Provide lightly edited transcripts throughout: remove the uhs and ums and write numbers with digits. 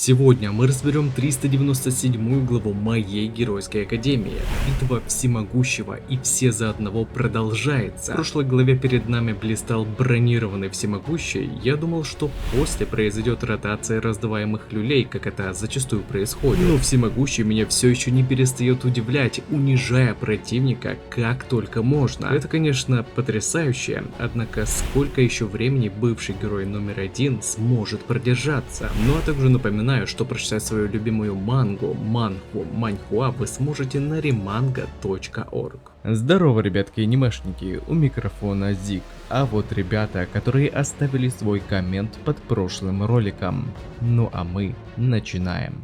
Сегодня мы разберем 397 главу моей геройской академии. Битва всемогущего и все за одного продолжается. В прошлой главе перед нами блистал бронированный всемогущий. Я думал, что после произойдет ротация раздаваемых люлей, как это зачастую происходит. Но всемогущий меня все еще не перестает удивлять, унижая противника как только можно. Это, конечно, потрясающе, однако сколько еще времени бывший герой номер один сможет продержаться? Ну а также напоминаю, что прочитать свою любимую манху Маньхуа вы сможете на remanga.org. Здорово, ребятки и анимешники, у микрофона Зик. А вот ребята, которые оставили свой коммент под прошлым роликом. Ну а мы начинаем.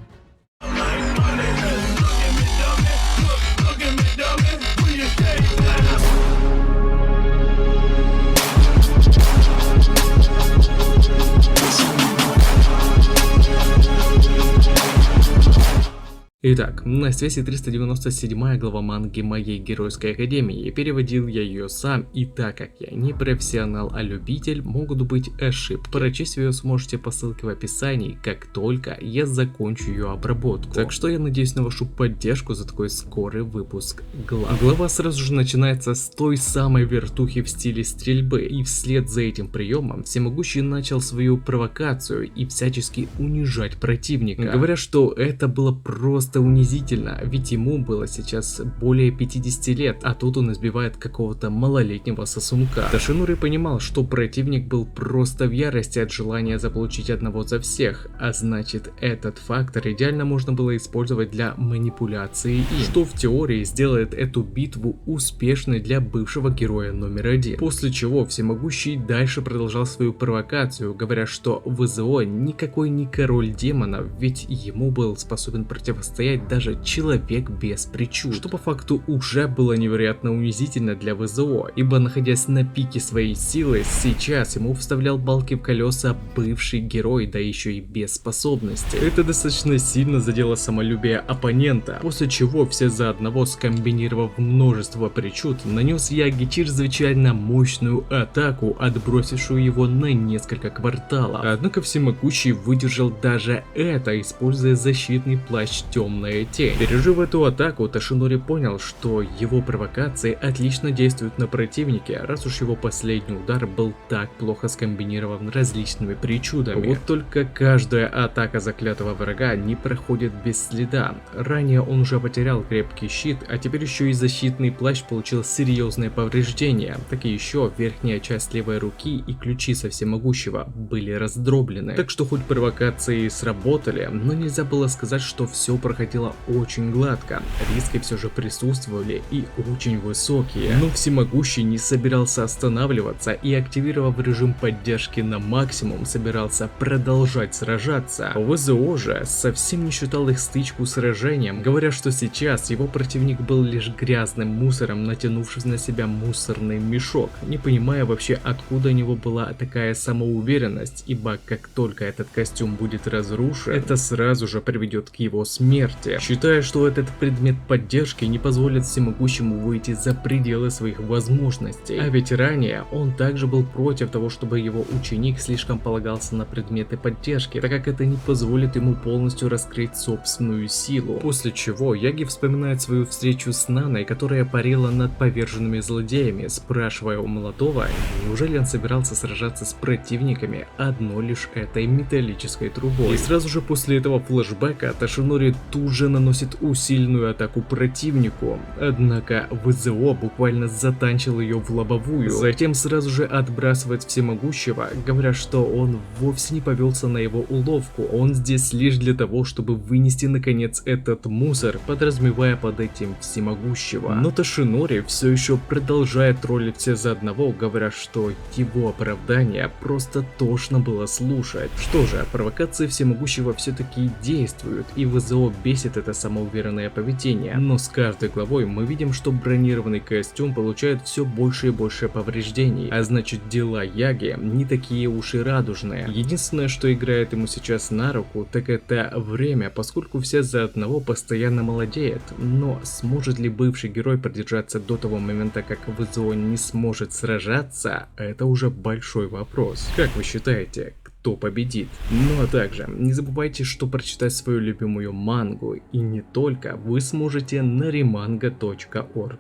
Итак, на связи 397 глава манги моей геройской академии. Переводил я ее сам, и так как я не профессионал, а любитель, могут быть ошибки. Прочесть ее сможете по ссылке в описании, как только я закончу ее обработку. Так что я надеюсь на вашу поддержку за такой скорый выпуск глав. Глава сразу же начинается с той самой вертухи в стиле стрельбы, и вслед за этим приемом всемогущий начал свою провокацию и всячески унижать противника, говоря, что это было просто унизительно, ведь ему было сейчас более 50 лет, а тут он избивает какого-то малолетнего сосунка. Тошинори понимал, что противник был просто в ярости от желания заполучить одного за всех, а значит этот фактор идеально можно было использовать для манипуляции им, что в теории сделает эту битву успешной для бывшего героя номер один. После чего всемогущий дальше продолжал свою провокацию, говоря, что ВЗО никакой не король демонов, ведь ему был способен противостоять даже человек без причуд, что по факту уже было невероятно унизительно для ВЗО, ибо находясь на пике своей силы, сейчас ему вставлял балки в колеса бывший герой, да еще и без способностей. Это достаточно сильно задело самолюбие оппонента, после чего все за одного, скомбинировав множество причуд, нанес Яги чрезвычайно мощную атаку, отбросившую его на несколько кварталов. Однако всемогущий выдержал даже это, используя защитный плащ Темная Тень. Пережив эту атаку, Тошинори понял, что его провокации отлично действуют на противнике, раз уж его последний удар был так плохо скомбинирован различными причудами. Вот только каждая атака заклятого врага не проходит без следа. Ранее он уже потерял крепкий щит, а теперь еще и защитный плащ получил серьезные повреждения. Так и еще верхняя часть левой руки и ключица всемогущего были раздроблены. Так что хоть провокации сработали, но нельзя было сказать, что все проходило очень гладко. Риски все же присутствовали и очень высокие. Но всемогущий не собирался останавливаться и, активировав режим поддержки на максимум, собирался продолжать сражаться. ВЗО же совсем не считал их стычку сражением, говоря, что сейчас его противник был лишь грязным мусором, натянувшись на себя мусорный мешок, не понимая вообще, откуда у него была такая самоуверенность, ибо как только этот костюм будет разрушен, это сразу же приведет к его смерти, считая, что этот предмет поддержки не позволит всемогущему выйти за пределы своих возможностей. А ведь ранее он также был против того, чтобы его ученик слишком полагался на предметы поддержки, так как это не позволит ему полностью раскрыть собственную силу. После чего Яги вспоминает свою встречу с Наной, которая парила над поверженными злодеями, спрашивая у молодого, неужели он собирался сражаться с противниками одной лишь этой металлической трубой. И сразу же после этого флешбека Тошинори тут же наносит усиленную атаку противнику, однако ВЗО буквально затанчил ее в лобовую, затем сразу же отбрасывает всемогущего, говоря, что он вовсе не повелся на его уловку, он здесь лишь для того, чтобы вынести наконец этот мусор, подразумевая под этим всемогущего. Но Тошинори все еще продолжает троллить все за одного, говоря, что его оправдание просто тошно было слушать. Что же, провокации всемогущего все-таки действуют, и ВЗО бесит это самоуверенное поведение, но с каждой главой мы видим, что бронированный костюм получает все больше и больше повреждений, а значит дела Яги не такие уж и радужные. Единственное, что играет ему сейчас на руку, так это время, поскольку все за одного постоянно молодеет, но сможет ли бывший герой продержаться до того момента, как ВЗО не сможет сражаться, это уже большой вопрос. Как вы считаете, кто победит. Ну а также не забывайте, что прочитать свою любимую мангу, и не только, вы сможете на remanga.org.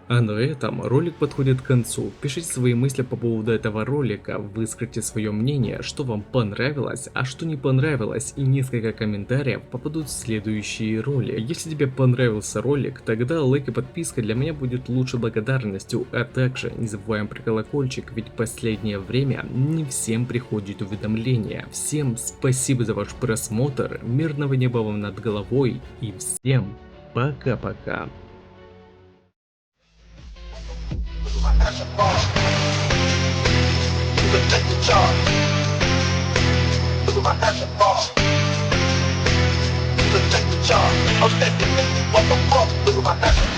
А на этом ролик подходит к концу. Пишите свои мысли по поводу этого ролика, выскажите свое мнение, что вам понравилось, а что не понравилось, и несколько комментариев попадут в следующие ролики. Если тебе понравился ролик, тогда лайк и подписка для меня будет лучшей благодарностью, а также не забываем про колокольчик, ведь в последнее время не всем приходит уведомления. Всем спасибо за ваш просмотр, мирного неба вам над головой и всем пока-пока. Take the charge. Look at my action bar. Take the charge. I'm stepping in. What the fuck? Look at my action.